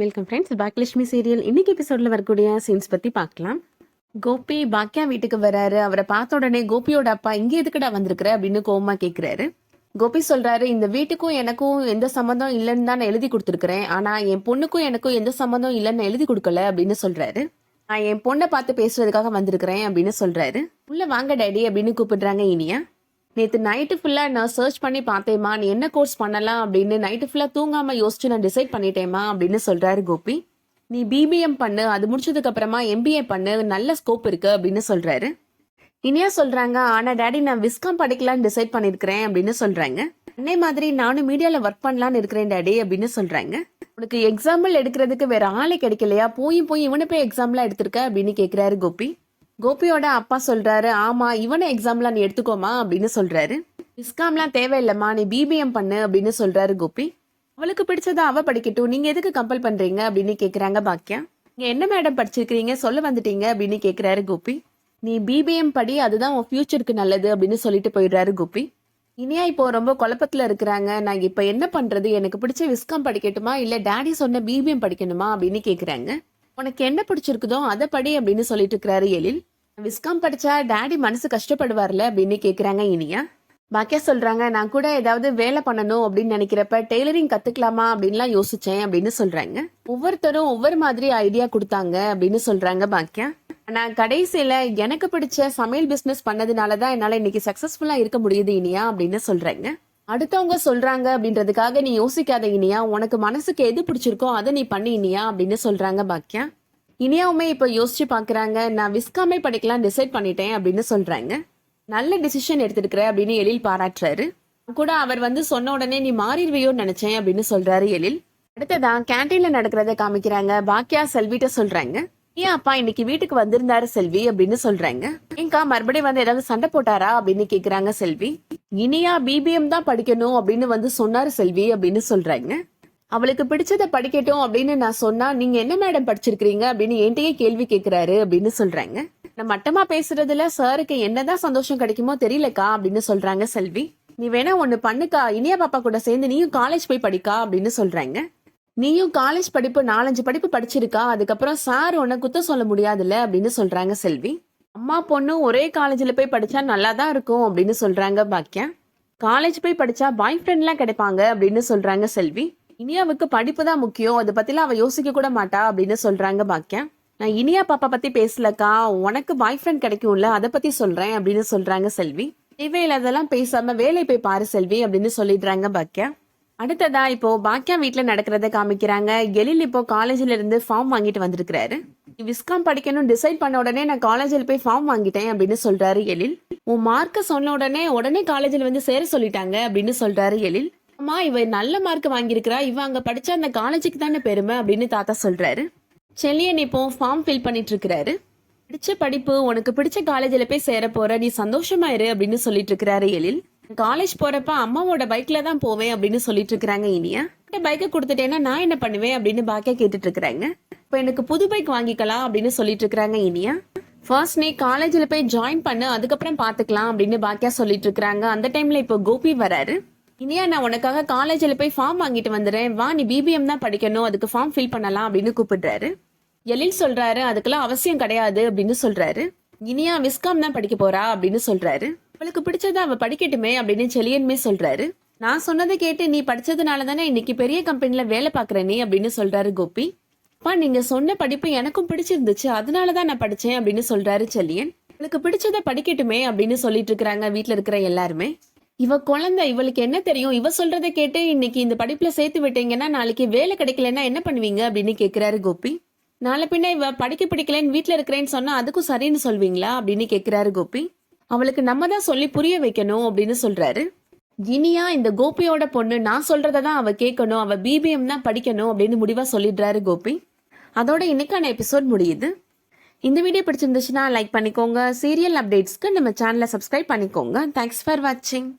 Welcome friends. Baakiyalakshmi serial இன்னைக்கு எபிசோட்ல வரக்கூடிய சீன்ஸ் பத்தி பார்க்கலாம். கோபி பாக்கியா வீட்டுக்கு வராரு. அவரை பார்த்த உடனே கோபியோட அப்பா இங்க எதுக்குடா வந்திருக்கிற அப்படின்னு கோவமா கேக்குறாரு. கோபி சொல்றாரு, இந்த வீட்டுக்கும் எனக்கும் எந்த சம்மந்தம் இல்லைன்னு தான் நான் எழுதி கொடுத்துருக்கிறேன். ஆனா என் பொண்ணுக்கும் எனக்கும் எந்த சம்மந்தம் இல்லைன்னு எழுதி கொடுக்கல அப்படின்னு சொல்றாரு. நான் என் பொண்ணை பார்த்து பேசுறதுக்காக வந்திருக்கிறேன் அப்படின்னு சொல்றாரு. உள்ள வாங்க டேடி அப்படின்னு கூப்பிடுறாங்க இனியா. நேற்று நைட்டு ஃபுல்லாக நான் சர்ச் பண்ணி பார்த்தேம்மா, நீ என்ன கோர்ஸ் பண்ணலாம் அப்படின்னு நைட்டு ஃபுல்லாக தூங்காமல் யோசிச்சு நான் டிசைட் பண்ணிட்டேம்மா அப்படின்னு சொல்கிறாரு கோபி. நீ பிபிஎம் பண்ணு, அது முடிச்சதுக்கு அப்புறமா எம்பிஏ பண்ணு, நல்ல ஸ்கோப் இருக்கு அப்படின்னு சொல்கிறாரு. இனியா சொல்கிறாங்க, ஆனால் டேடி நான் விஸ்காம் படிக்கலான்னு டிசைட் பண்ணியிருக்கிறேன் அப்படின்னு சொல்கிறாங்க. அதே மாதிரி நானும் மீடியாவில் ஒர்க் பண்ணலான்னு இருக்கிறேன் டேடி அப்படின்னு சொல்கிறாங்க. உனக்கு எக்ஸாம்பிள் எடுக்கிறதுக்கு வேற ஆளே கிடைக்கலையா, போய் இவனை போய் எக்ஸாம்பிளாக எடுத்திருக்க அப்படின்னு கேட்குறாரு கோபி. கோபியோட அப்பா சொல்றாரு, ஆமா இவனை எக்ஸாம்லாம் நீ எடுத்துக்கோமா அப்படின்னு சொல்றாரு. விஸ்காம்லாம் தேவையில்லைம்மா, நீ பிபிஎம் பண்ணு அப்படின்னு சொல்றாரு கோபி. அவளுக்கு பிடிச்சதா அவ படிக்கட்டும், நீங்க எதுக்கு கம்பல் பண்றீங்க அப்படின்னு கேக்குறாங்க பாக்கியா. நீங்க என்ன மேடம் படிச்சிருக்கீங்க, சொல்ல வந்துட்டீங்க அப்படின்னு கேக்குறாரு கோபி. நீ பிபிஎம் படி, அதுதான் உன் ஃபியூச்சருக்கு நல்லது அப்படின்னு சொல்லிட்டு போயிடுறாரு கோபி. இனியா இப்போ ரொம்ப குழப்பத்துல இருக்கிறாங்க. நான் இப்ப என்ன பண்றது, எனக்கு பிடிச்ச விஸ்காம் படிக்கட்டுமா இல்ல டேடி சொன்ன பிபிஎம் படிக்கணுமா அப்படின்னு கேக்குறாங்க. உனக்கு என்ன பிடிச்சிருக்குதோ அதை படி அப்படின்னு சொல்லிட்டு இருக்கிறாரு எழில். விஸ்காம் படிச்சா டேடி மனசு கஷ்டப்படுவார்ல அப்படின்னு கேக்குறாங்க இனியா. பாக்கியா சொல்றாங்க, நான் கூட ஏதாவது வேலை பண்ணணும் அப்படின்னு நினைக்கிறப்ப டெய்லரிங் கத்துக்கலாமா அப்படின்லாம் யோசிச்சேன் அப்படின்னு சொல்றாங்க. ஒவ்வொருத்தரும் ஒவ்வொரு மாதிரி ஐடியா கொடுத்தாங்க அப்படின்னு சொல்றாங்க பாக்கியா. நான் கடைசியில எனக்கு பிடிச்ச சமையல் பிசினஸ் பண்ணதுனாலதான் என்னால இன்னைக்கு சக்சஸ்ஃபுல்லா இருக்க முடியுது இனியா அப்படின்னு சொல்றாங்க. அடுத்தவங்க சொல்றாங்க அப்படின்றதுக்காக நீ யோசிக்காத இனியா, உனக்கு மனசுக்கு எது பிடிச்சிருக்கோ அதை நீ பண்ணி இனியா அப்படின்னு சொல்றாங்க பாக்கியா. இனியாவுமே இப்ப யோசிச்சு பாக்குறாங்க, நான் விஸ்காமே படிக்கலாம் டிசைட் பண்ணிட்டேன் அப்படின்னு சொல்றாங்க. நல்ல டிசிஷன் எடுத்திருக்கிற அப்படின்னு எழில் பாராட்டுறாரு. கூட அவர் சொன்ன உடனே நீ மாறிடுவியோன்னு நினைச்சேன் அப்படின்னு சொல்றாரு எழில். அடுத்ததான் கேன்டீன்ல நடக்கிறத காமிக்கிறாங்க. பாக்கியா செல்விட்ட சொல்றாங்க, ஏன் அப்பா இன்னைக்கு வீட்டுக்கு வந்திருந்தாரு செல்வி அப்படின்னு சொல்றாங்க. ஏங்கா மறுபடியும் ஏதாவது சண்டை போட்டாரா அப்படின்னு கேக்குறாங்க செல்வி. இனியா பிபிஎம் தான் படிக்கணும் அப்படின்னு சொன்னாரு செல்வி அப்படின்னு சொல்றாங்க. அவளுக்கு பிடிச்சத படிக்கட்டும் அப்படின்னு நான் சொன்னா நீங்க என்ன மேடம் படிச்சிருக்கீங்க அப்படின்னு என்கிட்டயே கேள்வி கேட்கிறாரு அப்படின்னு சொல்றாங்க. நான் மட்டமா பேசுறதுல சாருக்கு என்னதான் சந்தோஷம் கிடைக்குமோ தெரியலக்கா அப்படின்னு சொல்றாங்க செல்வி. நீ வேணா ஒண்ணு பண்ணுக்கா, இனியா பாப்பா கூட சேர்ந்து நீயும் காலேஜ் போய் படிக்கா அப்படின்னு சொல்றாங்க. நீயும் காலேஜ் படிப்பு 4-5 படிப்பு படிச்சிருக்கா, அதுக்கப்புறம் சார் உன்னை குத்த சொல்ல முடியாதுல்ல அப்படின்னு சொல்றாங்க செல்வி. அம்மா பொண்ணு ஒரே காலேஜ்ல போய் படிச்சா நல்லா தான் இருக்கும் அப்படின்னு சொல்றாங்க பாக்கியா. காலேஜ் போய் படிச்சா பாய் ஃப்ரெண்ட் எல்லாம் கிடைப்பாங்க அப்படின்னு சொல்றாங்க செல்வி. இனியாவுக்கு படிப்பு தான் முக்கியம், அதை பத்திலாம் அவ யோசிக்க கூட மாட்டா அப்படின்னு சொல்றாங்க பாக்கியா. நான் இனியா பாப்பா பத்தி பேசலக்கா, உனக்கு பாய் ஃப்ரெண்ட் கிடைக்கும்ல அதை பத்தி சொல்றேன் அப்படின்னு சொல்றாங்க செல்வி. தேவையில்லாதெல்லாம் பேசாம வேலை போய் பாரு செல்வி அப்படின்னு சொல்லிடுறாங்க பாக்கியா. அடுத்ததா இப்போ பாக்கியா வீட்டுல நடக்கிறத காமிக்கிறாங்க. எழில் இப்போ காலேஜ்ல இருந்து ஃபார்ம் வாங்கிட்டு வந்திருக்கிறாரு. விஸ்காம் படிக்கணும் டிசைட் பண்ண உடனே நான் காலேஜில் போய் ஃபார்ம் வாங்கிட்டேன் அப்படின்னு சொல்றாரு எழில். உன் மார்க்க சொன்ன உடனே காலேஜில் சேர சொல்லிட்டாங்க அப்படின்னு சொல்றாரு எழில். அம்மா இவ நல்ல மார்க் வாங்கியிருக்கிறா, இவ அங்க படிச்ச அந்த காலேஜுக்கு தானே பெருமை அப்படின்னு தாத்தா சொல்றாரு. செல்லியன் இப்போ ஃபார்ம் ஃபில் பண்ணிட்டு இருக்கிறாரு. பிடிச்ச படிப்பு, உனக்கு பிடிச்ச காலேஜில் போய் சேர போற, நீ சந்தோஷமா இரு அப்படின்னு சொல்லிட்டு இருக்கிறாரு எழில். காலேஜ் போறப்ப அம்மாவோட பைக்ல தான் போவேன் அப்படின்னு சொல்லிட்டு இருக்கிறாங்க இனியா. பைக்கை கொடுத்துட்டேன்னா நான் என்ன பண்ணுவேன் அப்படின்னு பாக்கியா கேட்டுட்டு இருக்கிறாங்க. இப்ப எனக்கு புது பைக் வாங்கிக்கலாம் அப்படின்னு சொல்லிட்டு இருக்கிறாங்க இனியா. ஃபர்ஸ்ட் நீ காலேஜ்ல போய் ஜாயின் பண்ணு, அதுக்கப்புறம் பாத்துக்கலாம் அப்படின்னு பாக்கியா சொல்லிட்டு இருக்கிறாங்க. அந்த டைம்ல இப்போ கோபி வராரு. இனியா, நான் உனக்காக காலேஜ்ல போய் ஃபார்ம் வாங்கிட்டு வந்துடுறேன், வா நீ பிபிஎம் தான் படிக்கணும், அதுக்கு ஃபார்ம் ஃபில் பண்ணலாம் அப்படின்னு கூப்பிடுறாரு. எழில் சொல்றாரு, அதுக்கெல்லாம் அவசியம் கிடையாது அப்படின்னு சொல்றாரு. இனியா விஸ்காம் தான் படிக்க போறா அப்படின்னு சொல்றாரு. அவளுக்கு பிடிச்சதா அவ படிக்கட்டுமே அப்படின்னு செலியன்மே சொல்றாரு. நான் சொன்னதை கேட்டு நீ படிச்சதுனால தானே இன்னைக்கு பெரிய கம்பெனில வேலை பாக்குற நீ அப்படின்னு சொல்றாரு கோபி. அப்பா நீங்க சொன்ன படிப்பு எனக்கும் பிடிச்சிருந்துச்சு, அதனாலதான் நான் படிச்சேன் அப்படின்னு சொல்றாரு செல்லியன். அவளுக்கு பிடிச்சத படிக்கட்டுமே அப்படின்னு சொல்லிட்டு இருக்கிறாங்க வீட்டுல இருக்கிற எல்லாருமே. இவ குழந்தை, இவளுக்கு என்ன தெரியும், இவ சொல்றதை கேட்டு இன்னைக்கு இந்த படிப்புல சேர்த்து விட்டீங்கன்னா நாளைக்கு வேலை கிடைக்கலன்னா என்ன பண்ணுவீங்க அப்படின்னு கேக்குறாரு கோபி. நாளை பின்ன இவ படிக்க பிடிக்கலன்னு வீட்டுல இருக்கிறேன்னு சொன்னா அதுக்கும் சரின்னு சொல்வீங்களா அப்படின்னு கேக்குறாரு கோபி. அவளுக்கு நம்ம தான் சொல்லி புரிய வைக்கணும் அப்படின்னு சொல்றாரு. இனியா இந்த கோபியோட பொண்ணு, நான் சொல்றதான் அவ கேட்கணும், அவ பிபிஎம் தான் படிக்கணும் அப்படின்னு முடிவா சொல்லிடுறாரு கோபி. அதோட இன்னைக்கான எபிசோட் முடியுது. இந்த வீடியோ பிடிச்சிருந்துச்சுன்னா லைக் பண்ணிக்கோங்க. சீரியல் அப்டேட்ஸ்க்கு நம்ம சேனலை சப்ஸ்கிரைப் பண்ணிக்கோங்க. தேங்க்ஸ் ஃபார் வாட்சிங்.